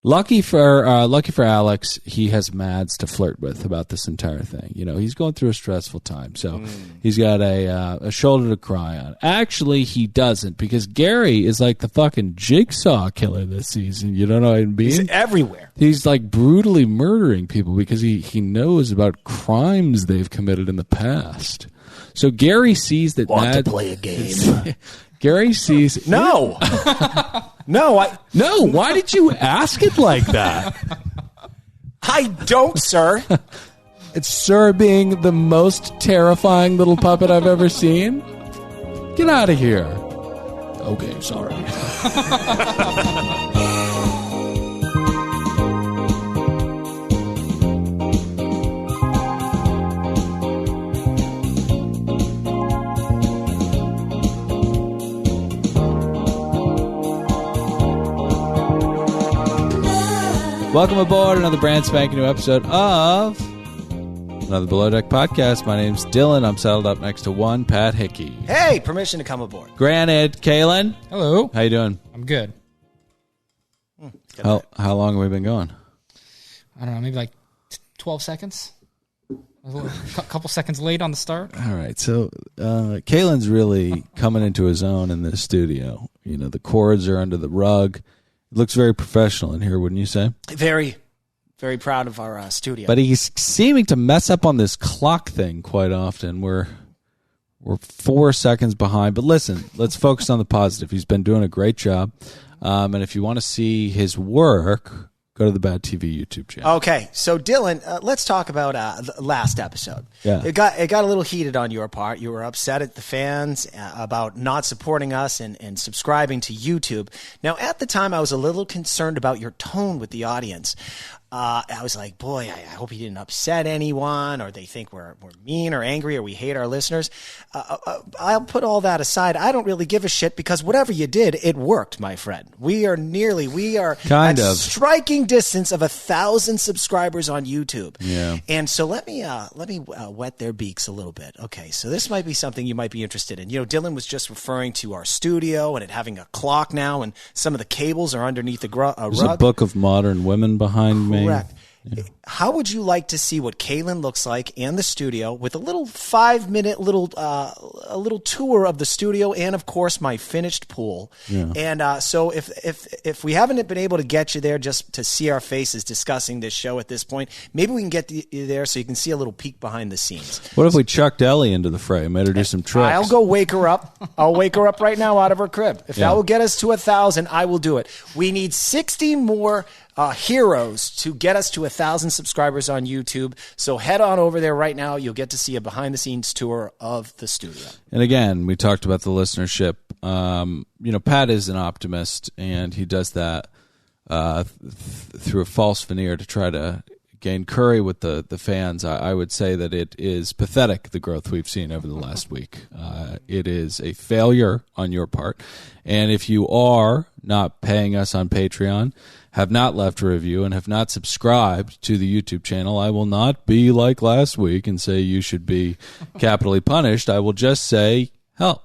Lucky for Alex, he has Mads to flirt with about this entire thing. You know, he's going through a stressful time, so he's got a shoulder to cry on. Actually, he doesn't, because Gary is like the fucking jigsaw killer this season. You don't know what I mean? He's everywhere. He's like brutally murdering people because he knows about crimes they've committed in the past. So Gary sees that Want Mads to play a game? Gary sees No. No, why did you ask it like that? I don't, sir. It's Sir being the most terrifying little puppet I've ever seen. Get out of here. Okay, sorry. Welcome aboard another brand spanking new episode of another Below Deck podcast. My name's Dylan. I'm saddled up next to one Pat Hickey. Hey, permission to come aboard. Granted, Kaylin. Hello. How you doing? I'm good. How long have we been going? I don't know, maybe like 12 seconds. A couple seconds late on the start. All right, so Kaylin's really coming into his own in this studio. You know, the cords are under the rug. It looks very professional in here, wouldn't you say? Very, very proud of our studio. But he's seeming to mess up on this clock thing quite often. We're 4 seconds behind. But listen, let's focus on the positive. He's been doing a great job. And if you want to see his work, go to the Bad TV YouTube channel. Okay, so Dylan, let's talk about the last episode. Yeah. It got a little heated on your part. You were upset at the fans about not supporting us and subscribing to YouTube. Now, at the time, I was a little concerned about your tone with the audience. I was like, boy, I hope he didn't upset anyone, or they think we're mean or angry, or we hate our listeners. I'll put all that aside. I don't really give a shit, because whatever you did, it worked, my friend. We are kind at of striking distance of 1,000 subscribers on YouTube. Yeah. And so let me wet their beaks a little bit. Okay, so this might be something you might be interested in. You know, Dylan was just referring to our studio and it having a clock now, and some of the cables are underneath the rug. There's a book of modern women behind me. Correct. Yeah. How would you like to see what Kaylin looks like in the studio, with a little 5-minute a little tour of the studio, and of course my finished pool? Yeah. And so if we haven't been able to get you there just to see our faces discussing this show at this point, maybe we can get you there so you can see a little peek behind the scenes. What if we chucked Ellie into the fray, made her do some tricks? I'll go wake her up. I'll wake her up right now out of her crib. If that will get us to 1,000, I will do it. We need 60 more heroes to get us to 1,000 subscribers on YouTube. So head on over there right now. You'll get to see a behind-the-scenes tour of the studio. And again, we talked about the listenership. You know, Pat is an optimist, and he does that through a false veneer to try to gain curry with the fans. I would say that it is pathetic, the growth we've seen over the last week. It is a failure on your part. And if you are not paying us on Patreon, have not left a review, and have not subscribed to the YouTube channel, I will not be like last week and say you should be capitally punished. I will just say help.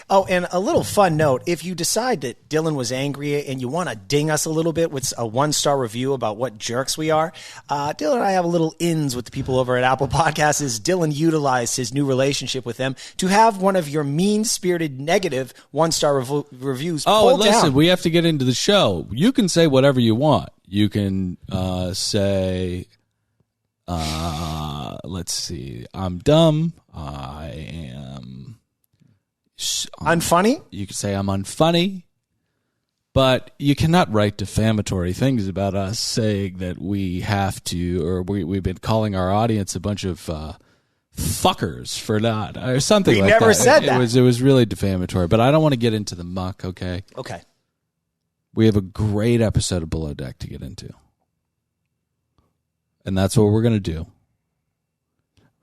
Oh, and a little fun note, if you decide that Dylan was angry and you want to ding us a little bit with a 1-star review about what jerks we are, Dylan and I have a little ins with the people over at Apple Podcasts. As Dylan utilized his new relationship with them to have one of your mean-spirited negative 1-star reviews pulled down. Listen, we have to get into the show. You can say whatever you want. You can say, let's see, I'm dumb, I am unfunny? You could say I'm unfunny, but you cannot write defamatory things about us, saying that we have to, or we've been calling our audience a bunch of fuckers for not, or something like that. We never said that. It was really defamatory, but I don't want to get into the muck, okay? Okay. We have a great episode of Below Deck to get into. And that's what we're going to do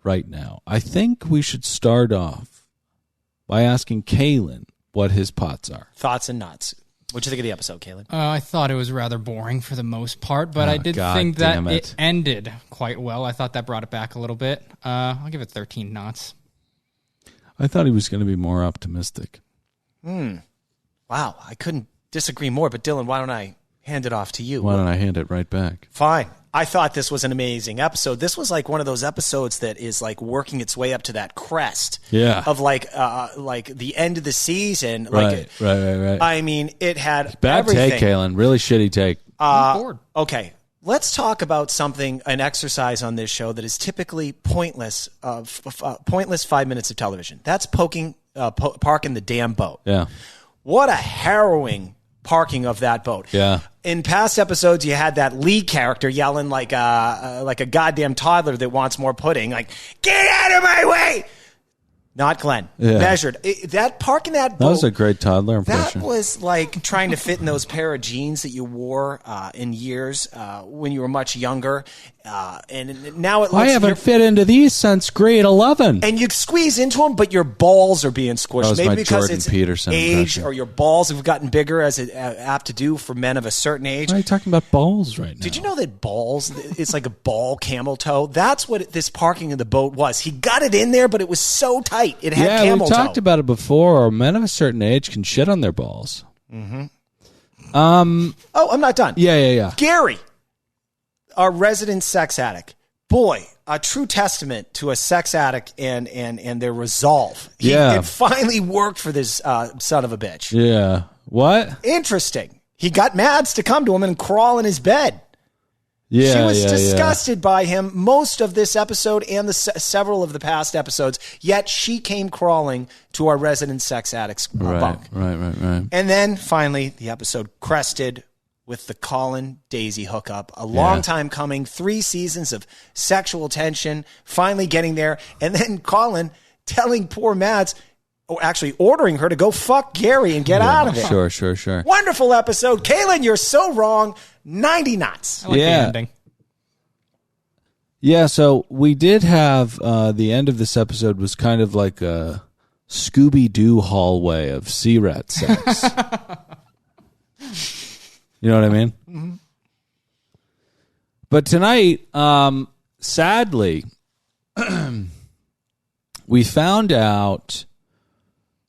right now. I think we should start off by asking Kaylin what his pots are. Thoughts and nuts. What'd you think of the episode, Kaylin? I thought it was rather boring for the most part, but I did think that it ended quite well. I thought that brought it back a little bit. I'll give it 13 knots. I thought he was going to be more optimistic. Wow, I couldn't disagree more, but Dylan, why don't I hand it off to you. Why don't I hand it right back? Fine. I thought this was an amazing episode. This was like one of those episodes that is like working its way up to that crest of like the end of the season. Right. I mean, it had bad everything. Take, Kalen. Really shitty take. I'm bored. Okay. Let's talk about an exercise on this show that is typically pointless 5 minutes of television. That's parking the damn boat. Yeah. What a harrowing parking of that boat. Yeah. In past episodes, you had that lead character yelling like a goddamn toddler that wants more pudding, like, get out of my way! Not Glenn. Yeah. Measured. That parking that boat. That was a great toddler impression. That was like trying to fit in those pair of jeans that you wore in years when you were much younger. And now it looks... I haven't fit into these since grade 11. And you squeeze into them, but your balls are being squished. That was Maybe my because Jordan it's Peterson age impression. or your balls have gotten bigger, as it apt to do for men of a certain age. Why are you talking about balls right now? Did you know that balls, it's like a ball camel toe? That's what this parking of the boat was. He got it in there, but it was so tight. It had camel toe. We talked about it before. Men of a certain age can shit on their balls. Mm-hmm. I'm not done. Yeah. Gary, our resident sex addict. Boy, a true testament to a sex addict and their resolve. It finally worked for this son of a bitch. Yeah. What? Interesting. He got Mads to come to him and crawl in his bed. Yeah, she was disgusted by him most of this episode and several of the past episodes, yet she came crawling to our resident sex addict's bunk. Right. And then finally, the episode crested with the Colin Daisy hookup. A long time coming, 3 seasons of sexual tension, finally getting there, and then Colin telling poor Mads, actually ordering her to go fuck Gary and get out of it. Sure. Wonderful episode. Kaylin, you're so wrong. 90 knots. I like the ending. Yeah, so we did have the end of this episode was kind of like a Scooby-Doo hallway of sea rat sex. You know what I mean? Mm-hmm. But tonight, sadly, we found out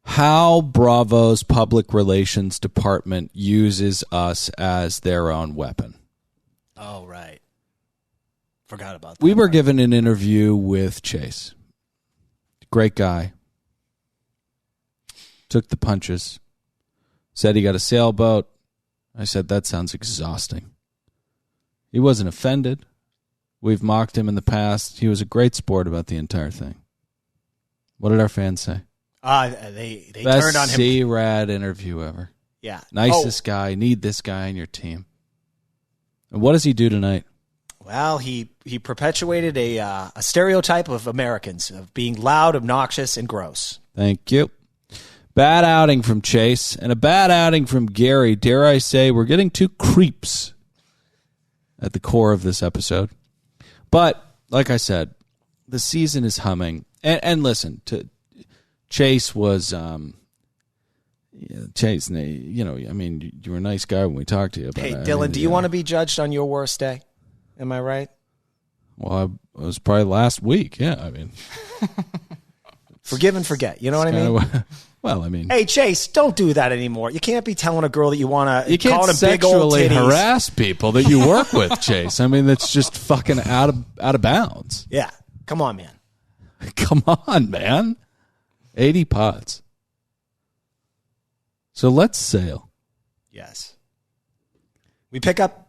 how Bravo's public relations department uses us as their own weapon. Oh, right. Forgot about that. We were given an interview with Chase. Great guy. Took the punches. Said he got a sailboat. I said, that sounds exhausting. He wasn't offended. We've mocked him in the past. He was a great sport about the entire thing. What did our fans say? They Best turned on him. C-Rad interview ever. Yeah. Nicest guy. Need this guy on your team. And what does he do tonight? Well, he perpetuated a stereotype of Americans, of being loud, obnoxious, and gross. Thank you. Bad outing from Chase and a bad outing from Gary. Dare I say, we're getting 2 creeps at the core of this episode. But, like I said, the season is humming. And listen, Chase was, Chase, you know, I mean, you were a nice guy when we talked to you about it. Hey, Dylan, do you want to be judged on your worst day? Am I right? Well, it was probably last week. Yeah, I mean. Forgive and forget. You know what I mean? Well, I mean. Hey, Chase, don't do that anymore. You can't be telling a girl that you want to. You can't sexually harass people that you work with, Chase. I mean, that's just fucking out of bounds. Yeah. Come on, man. Come on, man. 80 pots. So let's sail. Yes. We pick up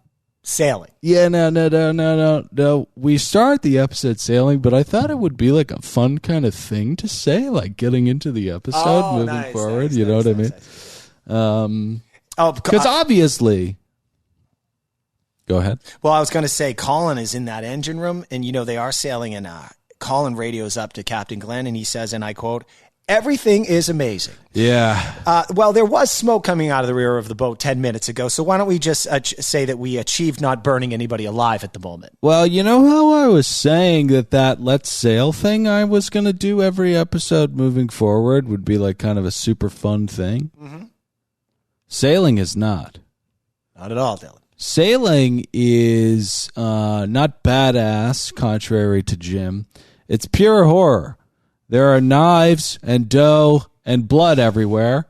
sailing. Yeah, no. We start the episode sailing, but I thought it would be like a fun kind of thing to say, like getting into the episode, moving forward. You know what I mean? Because obviously... Go ahead. Well, I was going to say Colin is in that engine room, and, you know, they are sailing, and Colin radios up to Captain Glenn, and he says, and I quote, "Everything is amazing." Yeah. Well, there was smoke coming out of the rear of the boat 10 minutes ago, so why don't we just say that we achieved not burning anybody alive at the moment? Well, you know how I was saying that let's sail thing I was going to do every episode moving forward would be like kind of a super fun thing? Mm-hmm. Sailing is not. Not at all, Dylan. Sailing is not badass, contrary to Jim. It's pure horror. There are knives and dough and blood everywhere,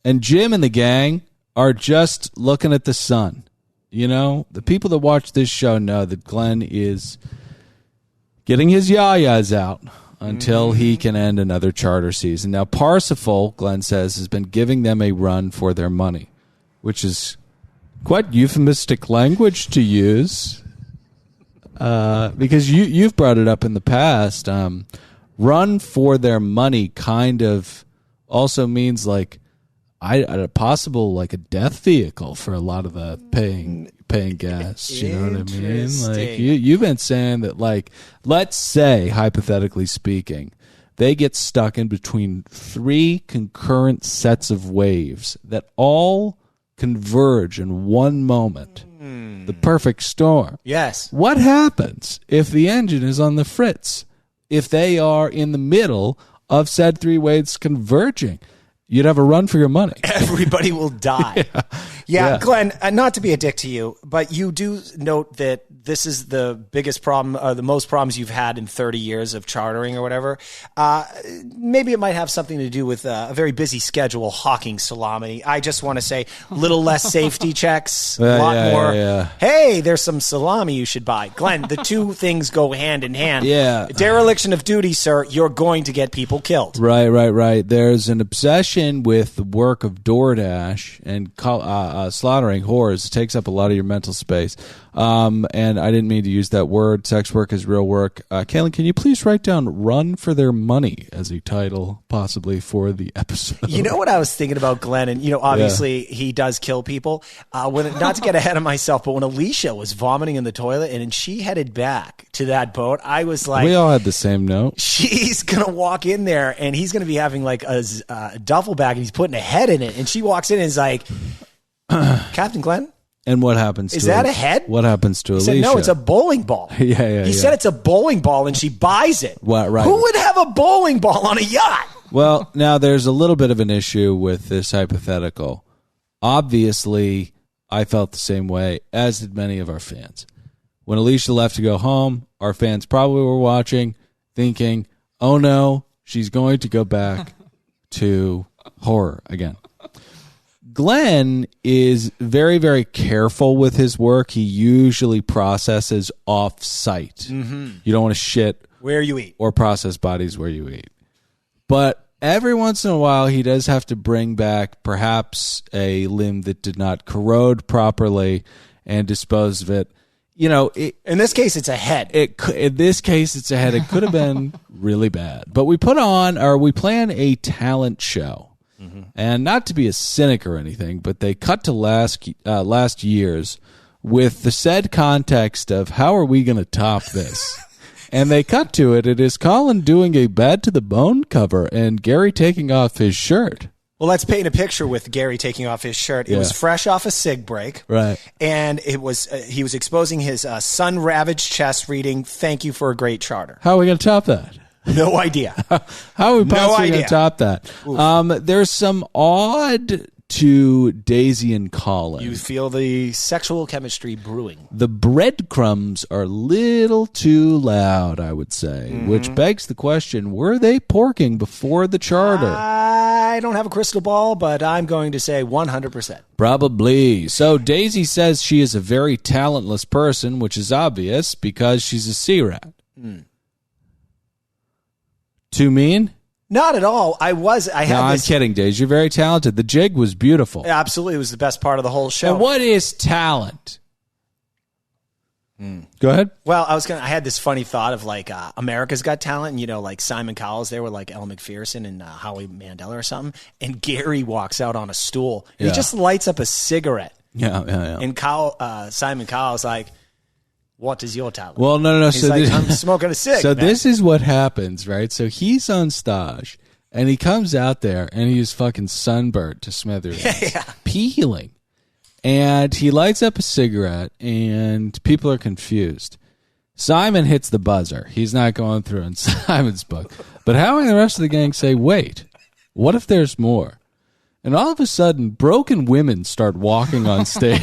and Jim and the gang are just looking at the sun. You know, the people that watch this show know that Glenn is getting his yayas out until he can end another charter season. Now, Parsifal, Glenn says, has been giving them a run for their money, which is quite euphemistic language to use, because you've brought it up in the past. Run for their money kind of also means like a possible like a death vehicle for a lot of the paying guests. You know what I mean? Like you've been saying that, like, let's say hypothetically speaking, they get stuck in between 3 concurrent sets of waves that all converge in one moment. The perfect storm. Yes. What happens if the engine is on the fritz? If they are in the middle of said 3 waves converging, you'd have a run for your money. Everybody will die. Yeah, Glenn, not to be a dick to you, but you do note that this is the biggest problem, or the most problems you've had in 30 years of chartering or whatever. Maybe it might have something to do with a very busy schedule hawking salami. I just want to say a little less safety checks, a lot more. Hey, there's some salami you should buy. Glenn, the two things go hand in hand. Yeah. Dereliction of duty, sir. You're going to get people killed. Right. There's an obsession with the work of DoorDash and slaughtering whores. It takes up a lot of your mental space. And I didn't mean to use that word. Sex work is real work. Kaylin, can you please write down "Run for Their Money" as a title, possibly, for the episode? You know what I was thinking about, Glenn? And, you know, obviously he does kill people. Not to get ahead of myself, but when Alicia was vomiting in the toilet and she headed back to that boat, I was like... We all had the same note. She's going to walk in there and he's going to be having like a duffel bag and he's putting a head in it. And she walks in and is like, Captain Glenn? And what happens to Is that a head? What happens to Alicia? He said, no, it's a bowling ball. He said it's a bowling ball and she buys it. Right. Who would have a bowling ball on a yacht? Well, now there's a little bit of an issue with this hypothetical. Obviously, I felt the same way, as did many of our fans. When Alicia left to go home, our fans probably were watching, thinking, oh no, she's going to go back to horror again. Glenn is very, very careful with his work. He usually processes off-site. Mm-hmm. You don't want to shit where you eat or process bodies where you eat. But every once in a while, he does have to bring back perhaps a limb that did not corrode properly and dispose of it. You know, in this case, it's a head. In this case, it's a head. It could have been really bad. But we plan a talent show. Mm-hmm. And not to be a cynic or anything, but they cut to last year's with the said context of how are we going to top this? And they cut to it. It is Colin doing a Bad to the Bone cover and Gary taking off his shirt. Well, let's paint a picture with Gary taking off his shirt. It was fresh off a cig break. Right. And it was he was exposing his sun-ravaged chest reading, "Thank you for a great charter." How are we going to top that? No idea. How are we possibly going to top that? There's some odd to Daisy and Colin. You feel the sexual chemistry brewing. The breadcrumbs are a little too loud, I would say, which begs the question, were they porking before the charter? I don't have a crystal ball, but I'm going to say 100%. Probably. So Daisy says she is a very talentless person, which is obvious because she's a sea rat. Too mean? Not at all. I'm kidding, Daisy. You're very talented. The jig was beautiful. Absolutely. It was the best part of the whole show. And what is talent? Go ahead. Well, I had this funny thought of like America's Got Talent, and, you know, like Simon Cowell's there with like Elle McPherson and Howie Mandel or something, and Gary walks out on a stool and he just lights up a cigarette. Yeah. And Simon Cowell's like, what is your talent? Well, no. He's like, I'm smoking a cig. So this is what happens, right? So he's on stage, and he comes out there, and he's fucking sunburnt to smithereens, peeling. And he lights up a cigarette, and people are confused. Simon hits the buzzer. He's not going through in Simon's book. But Howie and the rest of the gang say, wait, what if there's more? And all of a sudden, broken women start walking on stage.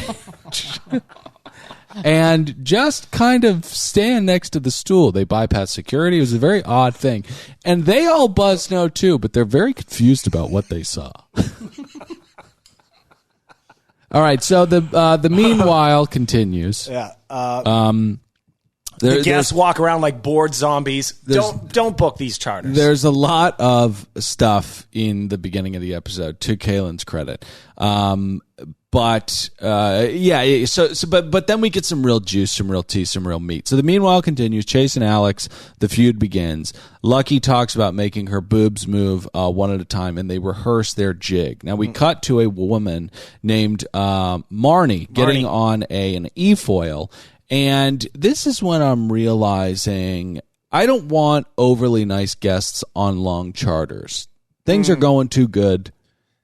And just kind of stand next to the stool. They bypass security. It was a very odd thing. And they all buzz no too, but they're very confused about what they saw. All right, so the meanwhile continues. Yeah. The guests walk around like bored zombies. Don't book these charters. There's a lot of stuff in the beginning of the episode, to Kaylin's credit. But then we get some real juice, some real tea, some real meat. So the meanwhile continues. Chase and Alex, the feud begins. Lucky talks about making her boobs move one at a time, and they rehearse their jig. Now we cut to a woman named Marnie getting on an e-foil. And this is when I'm realizing I don't want overly nice guests on long charters. Things are going too good.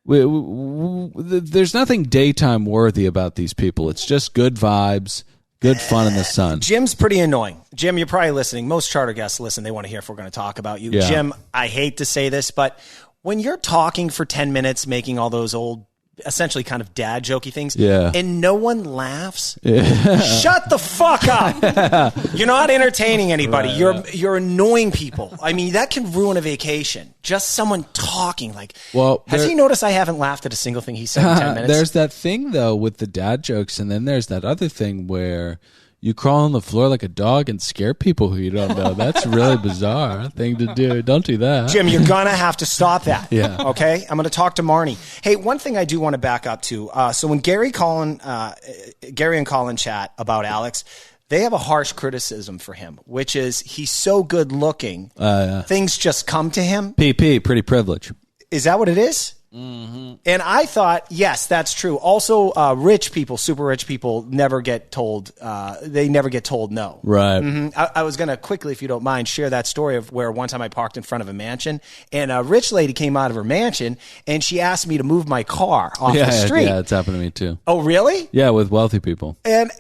There's nothing daytime worthy about these people. It's just good vibes, good fun in the sun. Jim's pretty annoying. Jim, you're probably listening. Most charter guests listen. They want to hear if we're going to talk about you. Yeah. Jim, I hate to say this, but when you're talking for 10 minutes, making all those old essentially kind of dad jokey things, and no one laughs. Shut the fuck up. You're not entertaining anybody. You're annoying people. I mean, that can ruin a vacation. Just someone talking like, has he noticed I haven't laughed at a single thing he said in 10 minutes? There's that thing though with the dad jokes, and then there's that other thing where you crawl on the floor like a dog and scare people who you don't know. That's a really bizarre thing to do. Don't do that. Jim, you're going to have to stop that. Yeah. Okay? I'm going to talk to Marnie. Hey, one thing I do want to back up to. So when Gary and Colin chat about Alex, they have a harsh criticism for him, which is he's so good looking. Things just come to him. PP, pretty privilege. Is that what it is? Mm-hmm. And I thought, yes, that's true. Also, rich people, super rich people, never get told. They never get told no. Right. Mm-hmm. I was going to quickly, if you don't mind, share that story of where one time I parked in front of a mansion, and a rich lady came out of her mansion, and she asked me to move my car off the street. Yeah, it's happened to me too. Oh, really? Yeah, with wealthy people. And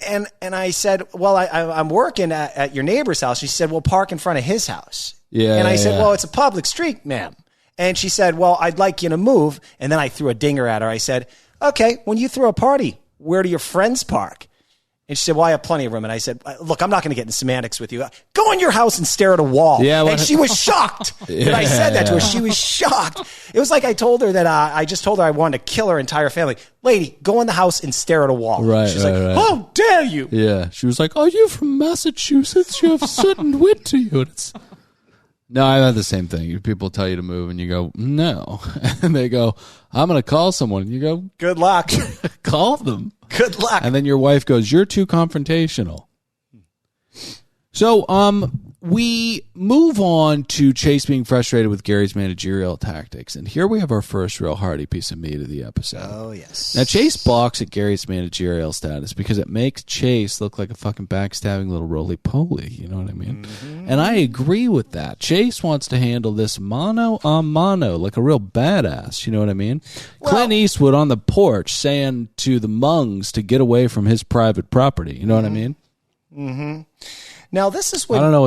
I said, well, I'm working at your neighbor's house. She said, well, park in front of his house. Yeah. And I said, well, it's a public street, ma'am. And she said, well, I'd like you to move. And then I threw a dinger at her. I said, okay, when you throw a party, where do your friends park? And she said, well, I have plenty of room. And I said, look, I'm not going to get into semantics with you. Go in your house and stare at a wall. Yeah, and she was shocked that I said that to her. She was shocked. It was like I told her that I just told her I wanted to kill her entire family. Lady, go in the house and stare at a wall. Right, She's like, how dare you? Yeah. She was like, are you from Massachusetts? You have certain wit to you. No, I had the same thing. People tell you to move, and you go, no. And they go, I'm going to call someone. And you go, good luck. Call them. Good luck. And then your wife goes, you're too confrontational. So we move on to Chase being frustrated with Gary's managerial tactics. And here we have our first real hearty piece of meat of the episode. Oh, yes. Now, Chase balks at Gary's managerial status because it makes Chase look like a fucking backstabbing little roly-poly. You know what I mean? Mm-hmm. And I agree with that. Chase wants to handle this mano a mano like a real badass. You know what I mean? Well, Clint Eastwood on the porch saying to the Mungs to get away from his private property. You know what I mean? Mm-hmm. Now, this is what... I don't know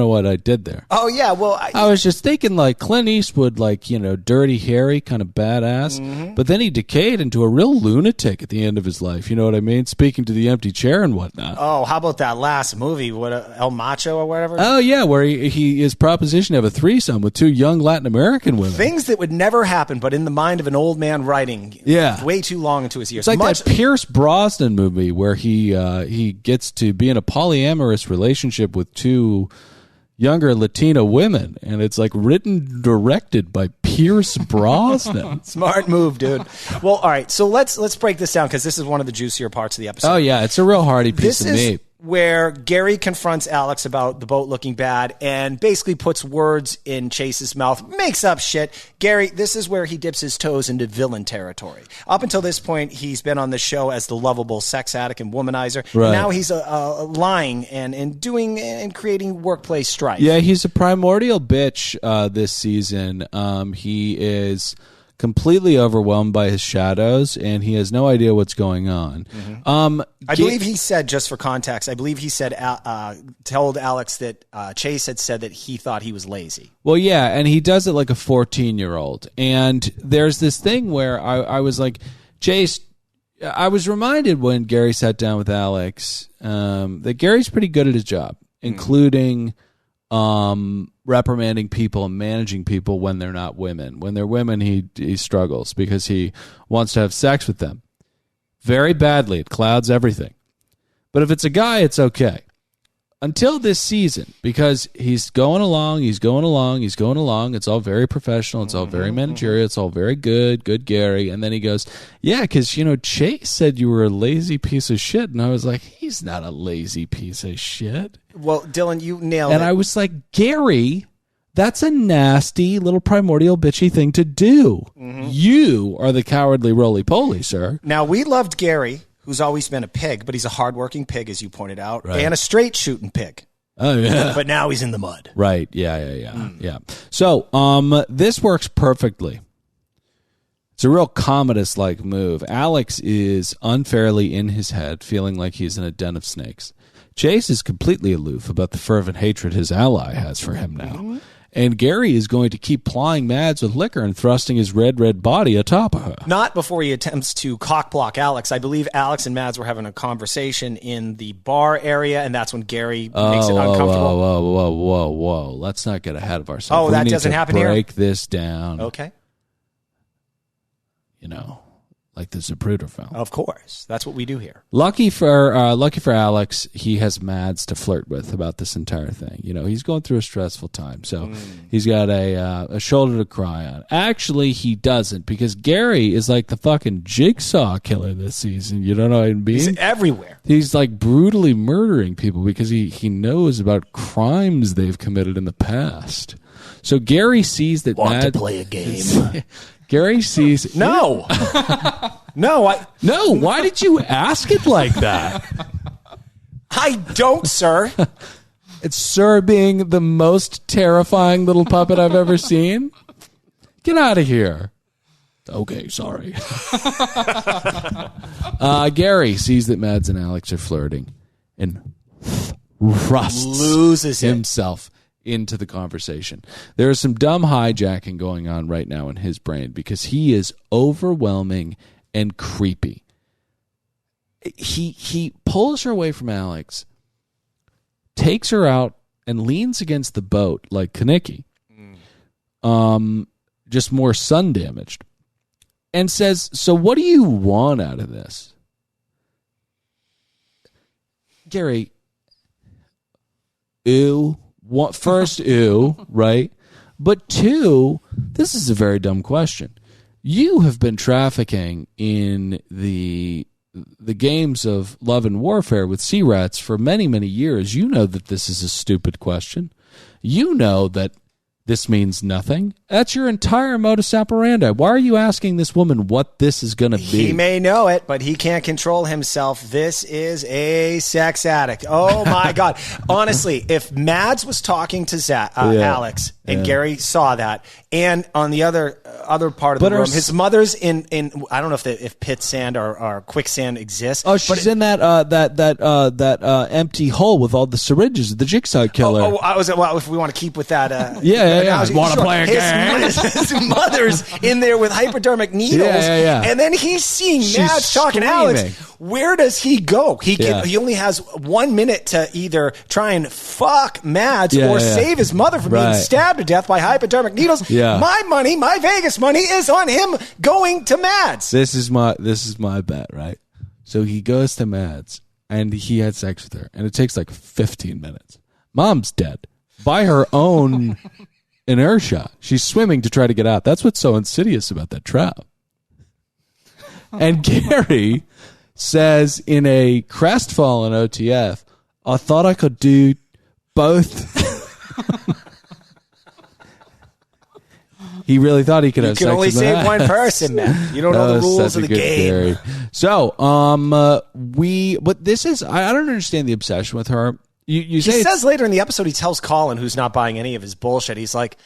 what I did there. Oh, yeah, well... I was just thinking, like, Clint Eastwood, like, you know, dirty, hairy, kind of badass. Mm-hmm. But then he decayed into a real lunatic at the end of his life. You know what I mean? Speaking to the empty chair and whatnot. Oh, how about that last movie, El Macho or whatever? Oh, yeah, where he his proposition to have a threesome with two young Latin American women. Things that would never happen, but in the mind of an old man writing way too long into his years. It's like that Pierce Brosnan movie where he gets to be in a polyamorous relationship with two younger Latina women, and it's like written, directed by Pierce Brosnan. Smart move, dude. Well, all right, so let's break this down because this is one of the juicier parts of the episode. Oh yeah, it's a real hearty piece of meat. Where Gary confronts Alex about the boat looking bad and basically puts words in Chase's mouth, makes up shit. Gary, this is where he dips his toes into villain territory. Up until this point, he's been on the show as the lovable sex addict and womanizer. Right. Now he's lying and doing and creating workplace strife. Yeah, he's a primordial bitch this season. He is completely overwhelmed by his shadows, and he has no idea what's going on. Mm-hmm. I believe he said, just for context, told Alex that Chase had said that he thought he was lazy. Well, yeah, and he does it like a 14-year-old. And there's this thing where I was like, Chase, I was reminded when Gary sat down with Alex that Gary's pretty good at his job, including reprimanding people and managing people when they're not women. When they're women, he struggles because he wants to have sex with them. very badly. It clouds everything. But if it's a guy, it's okay. Until this season, because he's going along. It's all very professional. It's all very managerial. It's all very good Gary. And then he goes, yeah, because, Chase said you were a lazy piece of shit. And I was like, he's not a lazy piece of shit. Well, Dylan, you nailed it. And I was like, Gary, that's a nasty little primordial bitchy thing to do. You are the cowardly roly-poly, sir. Now, we loved Gary, who's always been a pig, but he's a hardworking pig, as you pointed out, and a straight shooting pig. Oh, yeah. But now he's in the mud. Right. Yeah. So, this works perfectly. It's a real Commodus-like move. Alex is unfairly in his head, feeling like he's in a den of snakes. Chase is completely aloof about the fervent hatred his ally has for him now. And Gary is going to keep plying Mads with liquor and thrusting his red body atop of her. Not before he attempts to cockblock Alex. I believe Alex and Mads were having a conversation in the bar area, and that's when Gary makes it uncomfortable. Whoa. Let's not get ahead of ourselves. Oh, that doesn't happen here? Break this down. Okay. Like the Zapruder film. Of course. That's what we do here. Lucky for Alex, he has Mads to flirt with about this entire thing. He's going through a stressful time, so he's got a shoulder to cry on. Actually, he doesn't, because Gary is like the fucking jigsaw killer this season. You don't know what I mean? He's everywhere. He's like brutally murdering people because he knows about crimes they've committed in the past. So Gary sees that Want to play a game? Gary sees... No. No. Why did you ask it like that? I don't, sir. It's Sir being the most terrifying little puppet I've ever seen. Get out of here. Okay, sorry. Gary sees that Mads and Alex are flirting and loses himself into the conversation. There is some dumb hijacking going on right now in his brain because he is overwhelming and creepy. He pulls her away from Alex, takes her out, and leans against the boat like Kaneki, just more sun damaged, and says, "So what do you want out of this?" Gary, ew. First, ew, right? But two, this is a very dumb question. You have been trafficking in the games of love and warfare with sea rats for many, many years. You know that this is a stupid question. You know that this means nothing. That's your entire modus operandi. Why are you asking this woman what this is going to be? He may know it, but he can't control himself. This is a sex addict. Oh, my God. Honestly, if Mads was talking to Alex and Gary saw that, and on the other part of the room, his mother's in I don't know if pit sand or quicksand exists. Oh, she's in that empty hole with all the syringes, the jigsaw killer. If we want to keep with that. Want to play a game? His mother's in there with hypodermic needles. And then he's seeing Mads talking to Alex. Where does he go? He only has 1 minute to either try and fuck Mads or save his mother from being stabbed to death by hypodermic needles. My money, my Vegas money, is on him going to Mads. This is my bet, right? So he goes to Mads and he had sex with her, and it takes like 15 minutes. Mom's dead by her own inertia. She's swimming to try to get out. That's what's so insidious about that trap. And Gary says in a crestfallen OTF, I thought I could do both. He really thought he could have sex with You can only save one person, man. You don't know the rules of the game. Theory. So, but this is, I don't understand the obsession with her. He says later in the episode, he tells Colin, who's not buying any of his bullshit, he's like,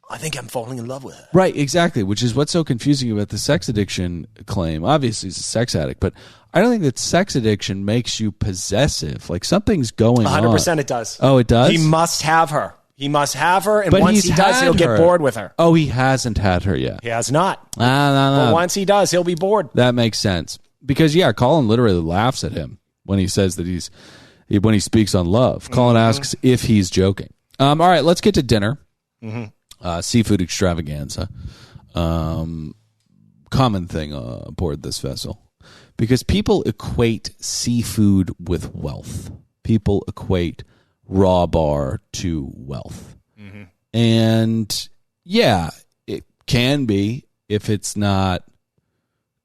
I think I'm falling in love with her. Right, exactly, which is what's so confusing about the sex addiction claim. Obviously, he's a sex addict, but I don't think that sex addiction makes you possessive. Like, something's going 100% it does. Oh, it does? He must have her. And but once he does, he'll get bored with her. Oh, he hasn't had her yet. He has not. No. But once he does, he'll be bored. That makes sense. Because, Colin literally laughs at him when he says that when he speaks on love. Colin asks if he's joking. All right, let's get to dinner. Seafood extravaganza. Common thing aboard this vessel. because people equate seafood with wealth. People equate raw bar to wealth. Mm-hmm. And yeah, it can be if it's not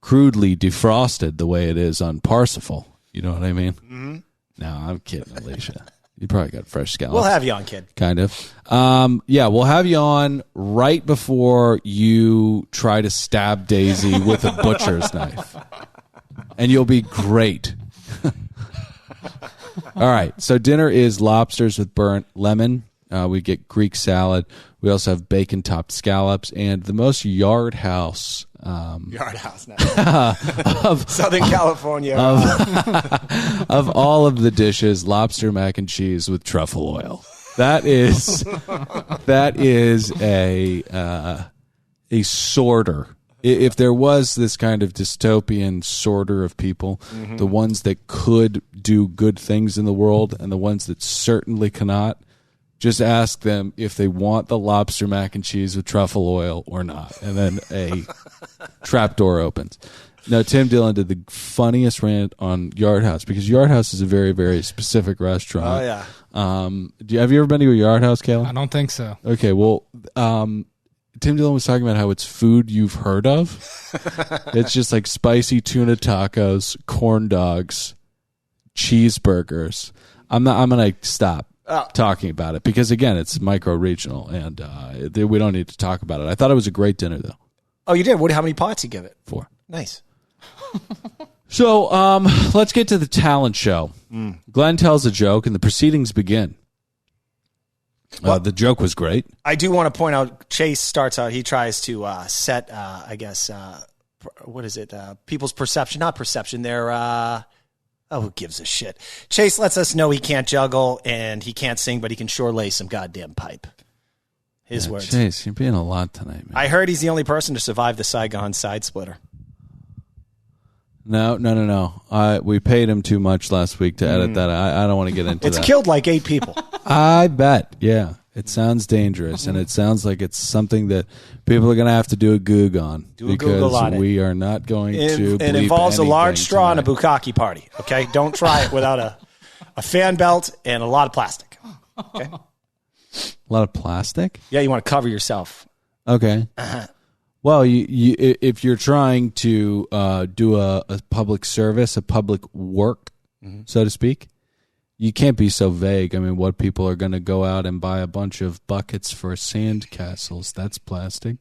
crudely defrosted the way it is on Parsifal. You know what I mean? Mm-hmm. No, I'm kidding, Alicia. You probably got fresh scallops. We'll have you on, kid. Kind of. Yeah, we'll have you on right before you try to stab Daisy with a butcher's knife. And you'll be great. All right, so dinner is lobsters with burnt lemon. We get Greek salad. We also have bacon-topped scallops. And the most Yard House... Yard House now. Of Southern California. Of all of the dishes, lobster mac and cheese with truffle oil. That is a sorter. If there was this kind of dystopian sorter of people, the ones that could do good things in the world and the ones that certainly cannot, just ask them if they want the lobster mac and cheese with truffle oil or not. And then a trapdoor opens. Now, Tim Dillon did the funniest rant on Yard House because Yard House is a very, very specific restaurant. Oh, yeah. Have you ever been to a Yard House, Caleb? I don't think so. Okay, well, Tim Dillon was talking about how it's food you've heard of. It's just like spicy tuna tacos, corn dogs, cheeseburgers. I'm going to stop talking about it because, again, it's micro-regional, and we don't need to talk about it. I thought it was a great dinner, though. Oh, you did? How many pots you give it? 4. Nice. So let's get to the talent show. Glenn tells a joke, and the proceedings begin. The joke was great. I do want to point out, Chase starts out, he tries to set, what is it? People's perception, not perception, they're... who gives a shit? Chase lets us know he can't juggle and he can't sing, but he can sure lay some goddamn pipe. His words. Chase, you're being a lot tonight, man. I heard he's the only person to survive the Saigon side splitter. No. We paid him too much last week to edit that. I don't want to get into that. It's killed like 8 people. I bet. Yeah. It sounds dangerous, and it sounds like it's something that people are going to have to do a Goog on. Because we are not going to bleep. It involves a large straw tonight. And a bukkake party, okay? Don't try it without a fan belt and a lot of plastic, okay? A lot of plastic? Yeah, you want to cover yourself. Okay. Uh-huh. Well, you if you're trying to do a public service, a public work, so to speak, you can't be so vague. I mean, what people are going to go out and buy a bunch of buckets for sand castles, that's plastic.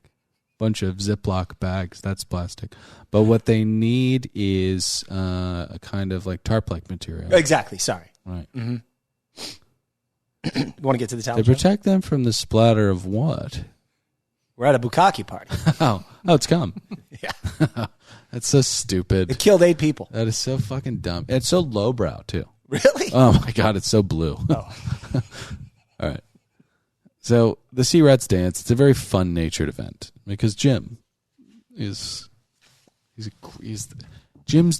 Bunch of Ziploc bags, that's plastic. But what they need is a kind of like tarp-like material. Exactly, sorry. Right. Mm-hmm. You want to get to the talent show? To protect them from the splatter of what? We're at a bukkake party. Oh, it's cum. Yeah. That's so stupid. It killed 8 people. That is so fucking dumb. It's so lowbrow, too. Really? Oh, my God, it's so blue. Oh. All right. So the Sea Rats dance, it's a very fun-natured event because Jim Jim's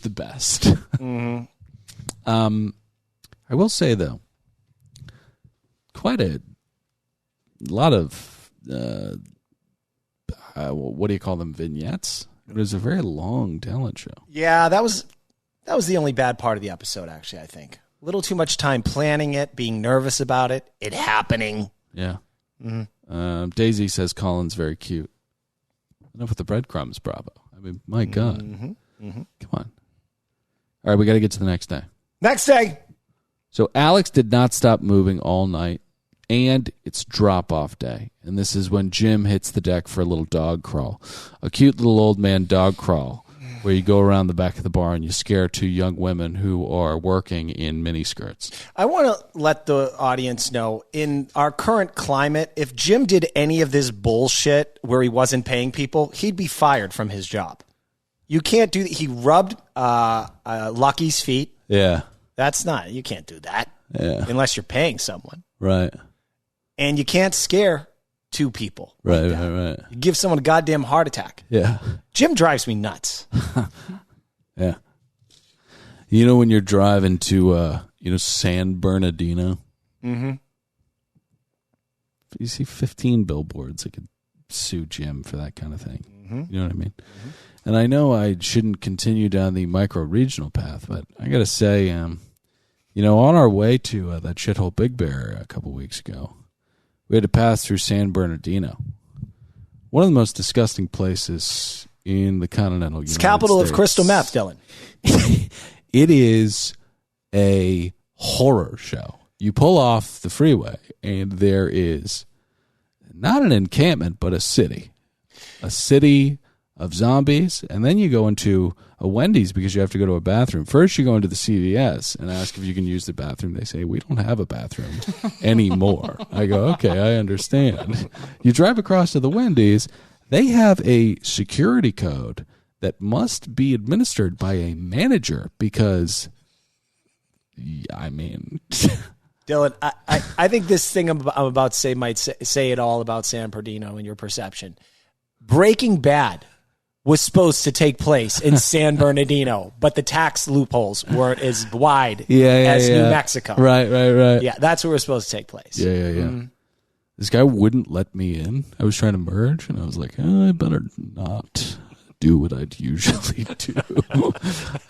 the best. Mm-hmm. I will say, though, quite a lot of, what do you call them, vignettes? It was a very long talent show. Yeah, that was the only bad part of the episode, actually, I think. A little too much time planning it, being nervous about it, it happening. Yeah. Mm-hmm. Daisy says Colin's very cute. Enough with the breadcrumbs, Bravo. I mean, my God. Mm-hmm. Mm-hmm. Come on. All right, we got to get to the next day. Next day. So Alex did not stop moving all night, and it's drop-off day. And this is when Jim hits the deck for a little dog crawl. A cute little old man dog crawl where you go around the back of the bar and you scare 2 young women who are working in miniskirts. I want to let the audience know, in our current climate, if Jim did any of this bullshit where he wasn't paying people, he'd be fired from his job. You can't do that. He rubbed Lucky's feet. Yeah. You can't do that. Yeah. Unless you're paying someone. Right. And you can't scare 2 people. Right. You give someone a goddamn heart attack. Yeah. Jim drives me nuts. Yeah. You know when you're driving to, San Bernardino? Mm-hmm. You see 15 billboards that could sue Jim for that kind of thing. You know what I mean? Mm-hmm. And I know I shouldn't continue down the micro-regional path, but I got to say, on our way to that shithole Big Bear a couple weeks ago, we had to pass through San Bernardino. One of the most disgusting places in the continental United States. It's capital of crystal meth, Dylan. It is a horror show. You pull off the freeway, and there is not an encampment, but a city. A city of zombies, and then you go into a Wendy's because you have to go to a bathroom. First, you go into the CVS and ask if you can use the bathroom. They say, we don't have a bathroom anymore. I go, okay, I understand. You drive across to the Wendy's. They have a security code that must be administered by a manager because, Dylan, I think this thing I'm about to say might say it all about San Bernardino in your perception. Breaking Bad was supposed to take place in San Bernardino, but the tax loopholes weren't as wide as New Mexico. Right. Yeah, that's where it was supposed to take place. Yeah. Mm-hmm. This guy wouldn't let me in. I was trying to merge, and I was like, I better not do what I'd usually do.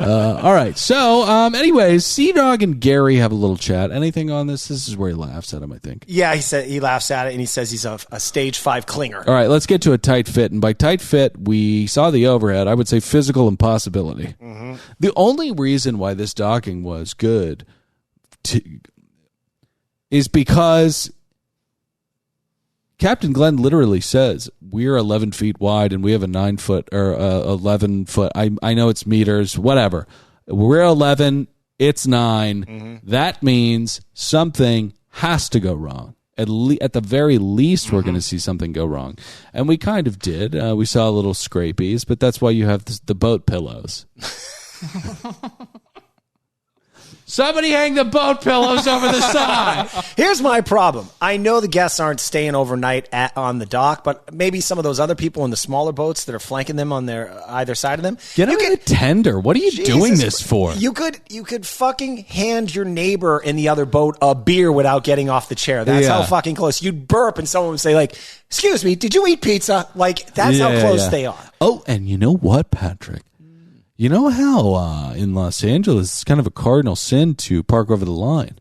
All right. So, anyways, Sea-Dog and Gary have a little chat. Anything on this? This is where he laughs at him, I think. Yeah, he laughs at it, and he says he's a stage 5 clinger. All right, let's get to a tight fit. And by tight fit, we saw the overhead. I would say physical impossibility. Mm-hmm. The only reason why this docking was good is because Captain Glenn literally says, we're 11 feet wide and we have a 9 foot or 11 foot. I know it's meters, whatever. We're 11, it's 9. Mm-hmm. That means something has to go wrong. At the very least, we're going to see something go wrong. And we kind of did. We saw little scrapies, but that's why you have the boat pillows. Somebody hang the boat pillows over the side. Here's my problem. I know the guests aren't staying overnight on the dock, but maybe some of those other people in the smaller boats that are flanking them on their either side of them. Get them a tender. What are you doing this for? You could fucking hand your neighbor in the other boat a beer without getting off the chair. That's how fucking close. You'd burp and someone would say, like, excuse me, did you eat pizza? Like, that's how close they are. Oh, and you know what, Patrick? You know how in Los Angeles it's kind of a cardinal sin to park over the line?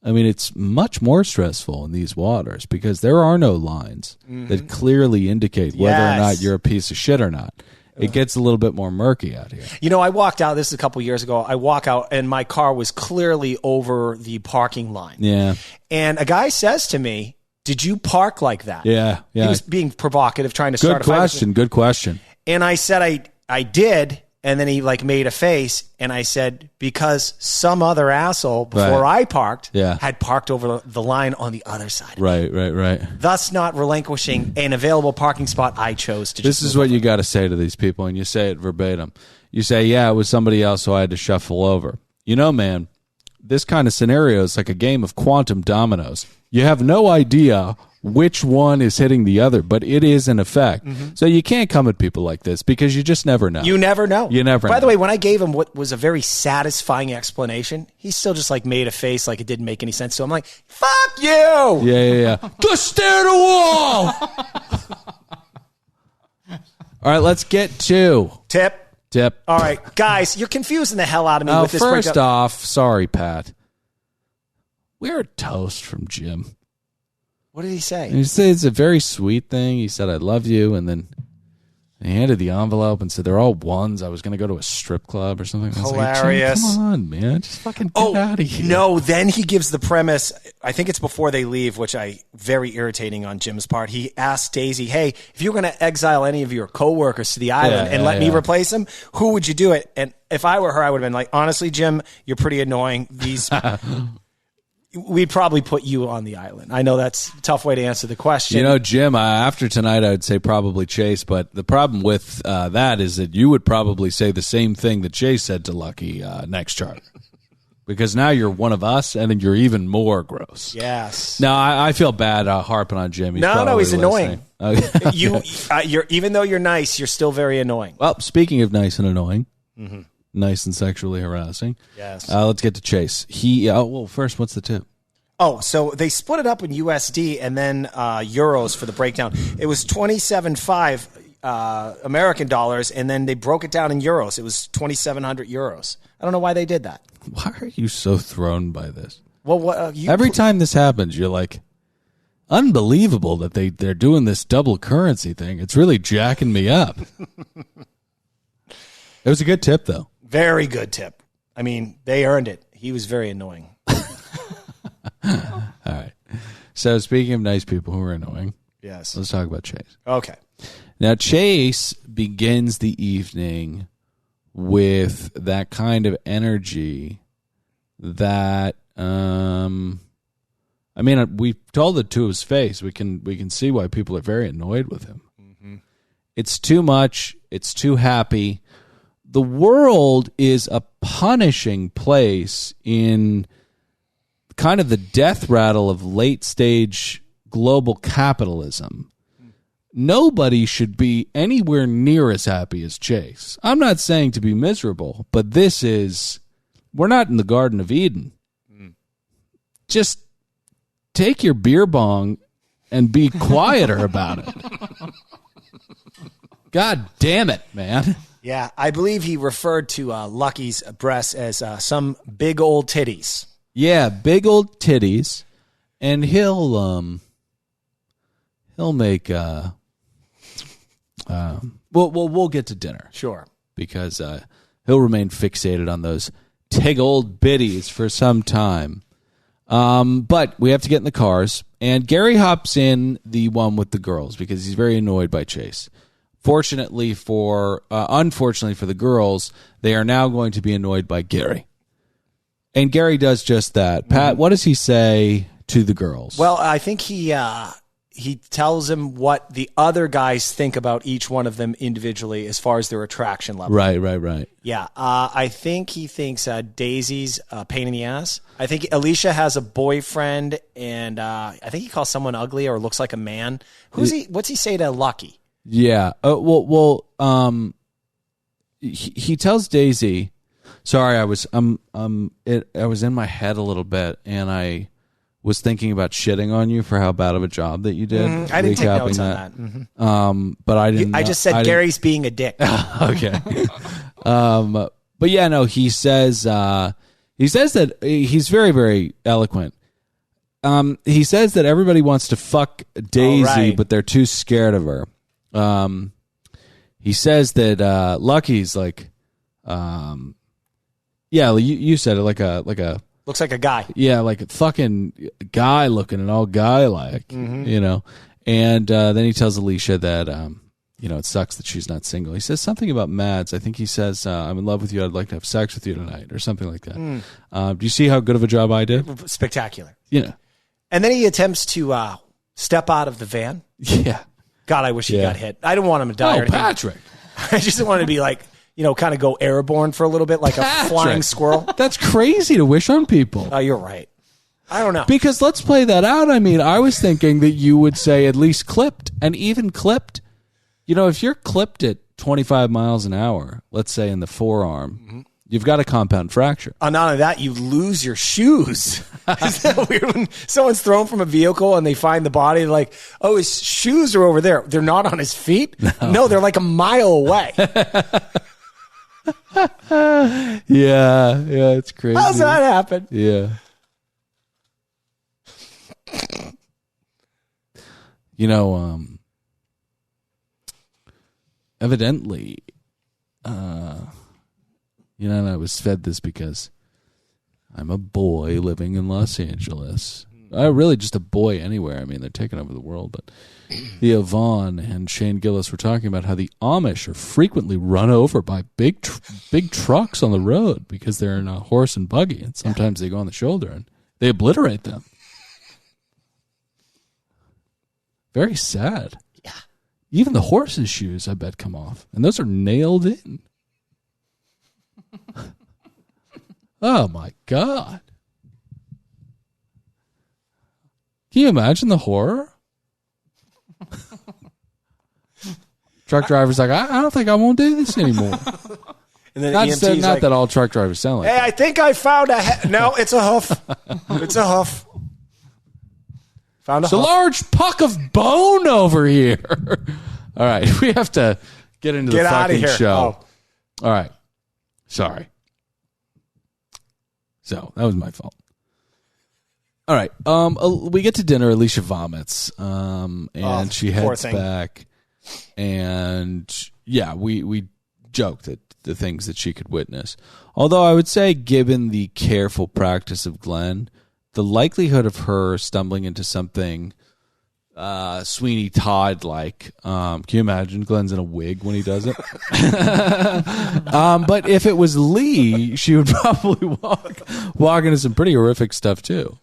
I mean, it's much more stressful in these waters because there are no lines that clearly indicate whether or not you're a piece of shit or not. It gets a little bit more murky out here. You know, I walked out, this is a couple years ago, I walk out and my car was clearly over the parking line. Yeah. And a guy says to me, did you park like that? Yeah. He was being provocative, trying to start a fight. Good question. And I said, I did. And then he made a face, and I said, because some other asshole before I parked had parked over the line on the other side. Right. Thus not relinquishing an available parking spot I chose to. This is what you got to say to these people, and you say it verbatim. You say, yeah, it was somebody else, so I had to shuffle over. You know, man, this kind of scenario is like a game of quantum dominoes. You have no idea which one is hitting the other, but it is an effect. Mm-hmm. So you can't come at people like this because you just never know. You never know. By the way, when I gave him what was a very satisfying explanation, he still just made a face like it didn't make any sense. So I'm like, fuck you! Yeah. Go stare at a wall! All right, let's get to... Tip. All right, guys, you're confusing the hell out of me with this. First off, sorry, Pat. We're a toast from Jim. What did he say? He said it's a very sweet thing. He said, I love you. And then he handed the envelope and said, they're all ones. I was going to go to a strip club or something. Hilarious. Come on, man. Just fucking get out of here. No, then he gives the premise. I think it's before they leave, which very irritating on Jim's part. He asked Daisy, hey, if you're going to exile any of your coworkers to the island and let me replace them, who would you do it? And if I were her, I would have been like, honestly, Jim, you're pretty annoying. We'd probably put you on the island. I know that's a tough way to answer the question. You know, Jim, after tonight, I would say probably Chase. But the problem with that is that you would probably say the same thing that Chase said to Lucky next chart. Because now you're one of us, and then you're even more gross. Yes. No, I feel bad harping on Jim. He's annoying. You're even though you're nice, you're still very annoying. Well, speaking of nice and annoying, nice and sexually harassing. Yes. Let's get to Chase. First, what's the tip? Oh, so they split it up in USD and then euros for the breakdown. It was 27.5 American dollars, and then they broke it down in euros. It was 2,700 euros. I don't know why they did that. Why are you so thrown by this? Well, every time this happens, you're like, unbelievable that they're doing this double currency thing. It's really jacking me up. It was a good tip, though. Very good tip. I mean, they earned it. He was very annoying. All right. So speaking of nice people who are annoying, yes, let's talk about Chase. Okay. Now, Chase begins the evening with that kind of energy that, I mean, we told it to his face. We can see why people are very annoyed with him. Mm-hmm. It's too much. It's too happy. The world is a punishing place in kind of the death rattle of late-stage global capitalism. Nobody should be anywhere near as happy as Chase. I'm not saying to be miserable, but we're not in the Garden of Eden. Just take your beer bong and be quieter about it. God damn it, man. Yeah, I believe he referred to Lucky's breasts as some big old titties. Yeah, big old titties, and he'll make we'll get to dinner. Sure. Because he'll remain fixated on those tig old biddies for some time. But we have to get in the cars, and Gary hops in the one with the girls because he's very annoyed by Chase. Unfortunately for the girls, they are now going to be annoyed by Gary. And Gary does just that. Pat, what does he say to the girls? Well, I think he tells them what the other guys think about each one of them individually as far as their attraction level. Right. Yeah. I think he thinks Daisy's a pain in the ass. I think Alicia has a boyfriend, and I think he calls someone ugly or looks like a man. What's he say to Lucky? Yeah. He tells Daisy. Sorry, I was in my head a little bit, and I was thinking about shitting on you for how bad of a job that you did. I didn't take notes on that. Mm-hmm. But I didn't. I just said Gary's being a dick. Okay. But yeah, no. He says that he's very, very eloquent. He says that everybody wants to fuck Daisy, but they're too scared of her. He says that Lucky's like, yeah, you said it like a looks like a guy. Yeah, like a fucking guy looking and all guy like, you know. And then he tells Alicia that it sucks that she's not single. He says something about Mads. I think he says, "I'm in love with you. I'd like to have sex with you tonight," or something like that. Do you see how good of a job I did? Spectacular. Yeah. And then he attempts to step out of the van. Yeah. God, I wish he got hit. I don't want him to die. Oh, Patrick. I just want to be like, kind of go airborne for a little bit, like a flying squirrel. That's crazy to wish on people. Oh, you're right. I don't know. Because let's play that out. I mean, I was thinking that you would say at least clipped, and even clipped. If you're clipped at 25 miles an hour, let's say in the forearm, you've got a compound fracture. Not only that, you lose your shoes. Isn't that weird when someone's thrown from a vehicle and they find the body, like, oh, his shoes are over there. They're not on his feet? No, they're like a mile away. Yeah, it's crazy. How's that happen? Yeah. Evidently, and I was fed this because I'm a boy living in Los Angeles. Really just a boy anywhere. I mean, they're taking over the world. But Theo Vaughn and Shane Gillis were talking about how the Amish are frequently run over by big trucks on the road because they're in a horse and buggy. And sometimes they go on the shoulder and they obliterate them. Very sad. Yeah. Even the horse's shoes, I bet, come off. And those are nailed in. Oh, my God. Can you imagine the horror? Truck driver's like, I don't think I won't do this anymore. And then not that all truck drivers sound like that. I think I found no, it's a hoof. It's a hoof. Found a hoof. It's a large puck of bone over here. All right. We have to get into the fucking show. Oh. All right. Sorry. So that was my fault. All right. We get to dinner. Alicia vomits. And she heads back. And yeah, we joke that the things that she could witness. Although I would say, given the careful practice of Glenn, the likelihood of her stumbling into something Sweeney Todd-like. Can you imagine Glenn's in a wig when he does it? But if it was Lee, she would probably walk into some pretty horrific stuff too.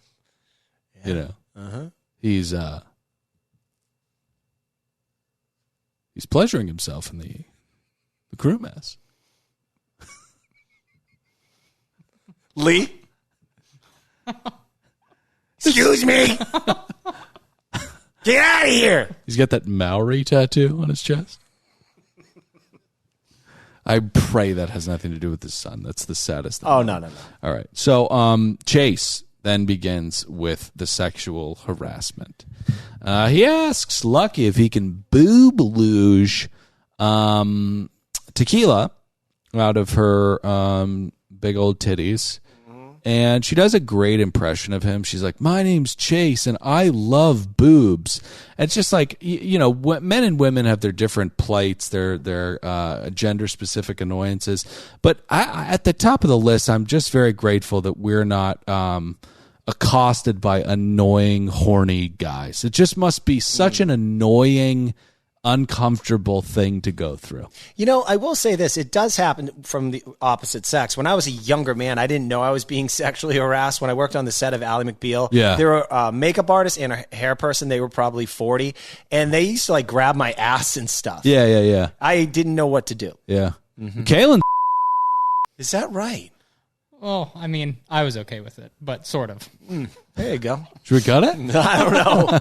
Yeah. You know, he's pleasuring himself in the crew mess. Lee? Excuse me? Get out of here! He's got that Maori tattoo on his chest. I pray that has nothing to do with his son. That's the saddest thing. Oh, no. All right. So Chase then begins with the sexual harassment. He asks Lucky if he can boob luge tequila out of her big old titties. And she does a great impression of him. She's like, my name's Chase, and I love boobs. And it's just like, you know, men and women have their different plights, their gender-specific annoyances. But at the top of the list, I'm just very grateful that we're not accosted by annoying, horny guys. It just must be such an annoying, uncomfortable thing to go through. You know, I will say this. It does happen from the opposite sex. When I was a younger man, I didn't know I was being sexually harassed. When I worked on the set of Ally McBeal, there were a makeup artist and a hair person. They were probably 40, and they used to like grab my ass and stuff. Yeah. I didn't know what to do. Yeah. Kaylin. Is that right? Well, I mean, I was okay with it, but sort of. There you go. Should we cut it? I don't know.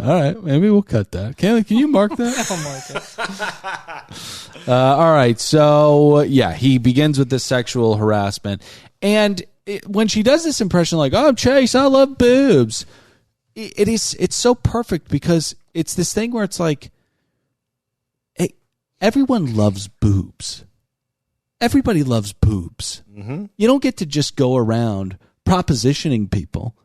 All right, maybe we'll cut that. Kaylee, can you mark that? I'll mark it. All right, so yeah, he begins with this sexual harassment, and when she does this impression, like, "Oh, Chase, I love boobs," it's so perfect because it's this thing where it's like, hey, everyone loves boobs. Everybody loves boobs. You don't get to just go around propositioning people.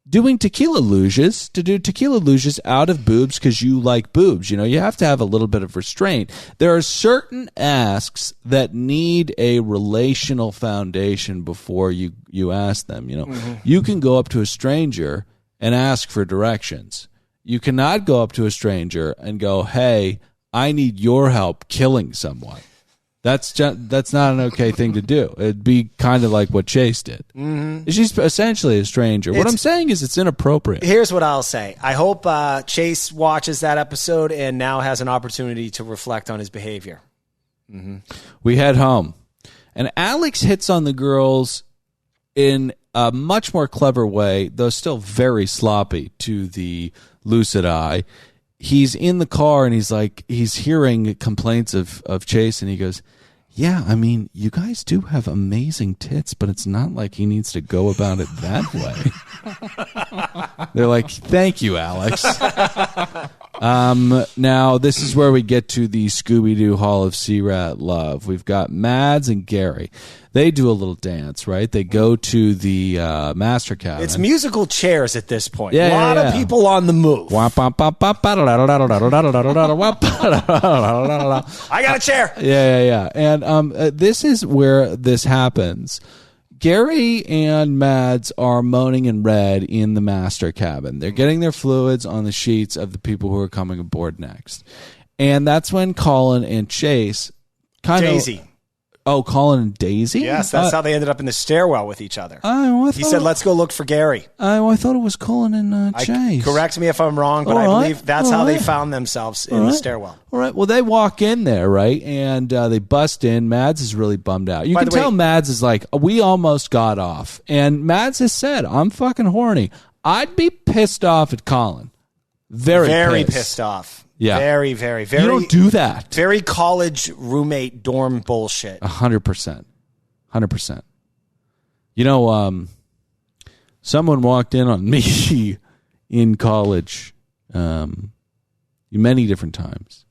Doing tequila luges, to do tequila luges out of boobs because you like boobs. You know, you have to have a little bit of restraint. There are certain asks that need a relational foundation before you ask them. You know, you can go up to a stranger and ask for directions. You cannot go up to a stranger and go, hey, I need your help killing someone. That's not an okay thing to do. It'd be kind of like what Chase did. She's essentially a stranger. What I'm saying is it's inappropriate. Here's what I'll say. I hope Chase watches that episode and now has an opportunity to reflect on his behavior. We head home. And Alex hits on the girls in a much more clever way, though still very sloppy to the lucid eye. He's in the car and he's hearing complaints of Chase, and he goes, yeah, I mean, you guys do have amazing tits, but it's not like he needs to go about it that way. They're like, thank you, Alex. Now, this is where we get to the Scooby-Doo Hall of Sea-Rat love. We've got Mads and Gary. They do a little dance, right? They go to the master cabin. It's musical chairs at this point. A lot of people on the move. I got a chair. Yeah. And this is where this happens. Gary and Mads are moaning in red in the master cabin. They're getting their fluids on the sheets of the people who are coming aboard next. And that's when Colin and Chase Daisy. Oh, Colin and Daisy? Yes, that's how they ended up in the stairwell with each other. He said, let's go look for Gary. I thought it was Colin and Chase. Correct me if I'm wrong, but I believe that's how they found themselves in the stairwell. All right. Well, they walk in there, right? And they bust in. Mads is really bummed out. You can tell Mads is like, we almost got off. And Mads has said, I'm fucking horny. I'd be pissed off at Colin. Very pissed off. Yeah. Very. You don't do that. Very college roommate dorm bullshit. 100%. 100%. You know, someone walked in on me in college, many different times.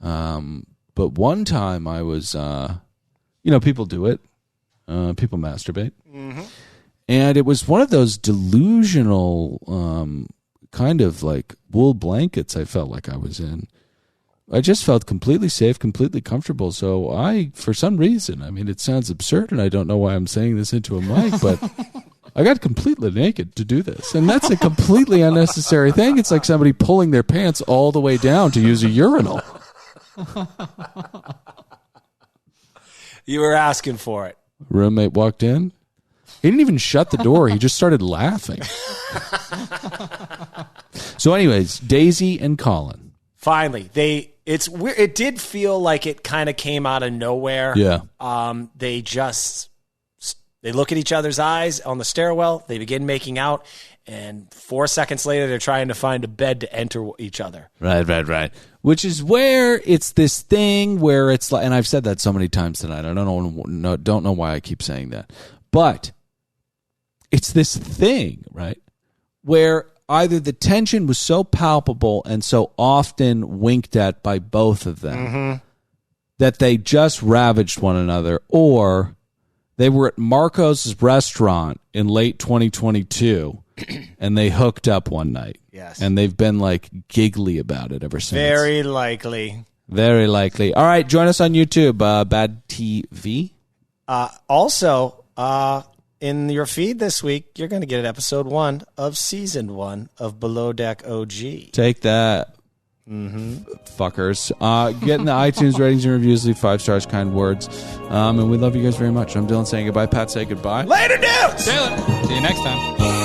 But one time I was, people do it. People masturbate. Mm-hmm. And it was one of those delusional kind of like wool blankets I felt like I was in. I just felt completely safe, completely comfortable. So for some reason, I mean, it sounds absurd, and I don't know why I'm saying this into a mic, but I got completely naked to do this. And that's a completely unnecessary thing. It's like somebody pulling their pants all the way down to use a urinal. You were asking for it. Roommate walked in. He didn't even shut the door. He just started laughing. So anyways, Daisy and Colin. Finally, it's weird. It did feel like it kind of came out of nowhere. Yeah. They look at each other's eyes on the stairwell. They begin making out, and 4 seconds later, they're trying to find a bed to enter each other. Right. Which is where it's this thing where it's like, and I've said that so many times tonight. I don't know why I keep saying that, but it's this thing, right, where either the tension was so palpable and so often winked at by both of them that they just ravaged one another, or they were at Marco's restaurant in late 2022 and they hooked up one night. Yes. And they've been like giggly about it ever since. Very likely. Very likely. All right, join us on YouTube, Bad TV. Also, in your feed this week, you're going to get episode 1 of season 1 of Below Deck OG. Take that, fuckers. Get in the iTunes ratings and reviews. Leave 5 stars, kind words. And we love you guys very much. I'm Dylan saying goodbye. Pat, say goodbye. Later, dudes! See you next time.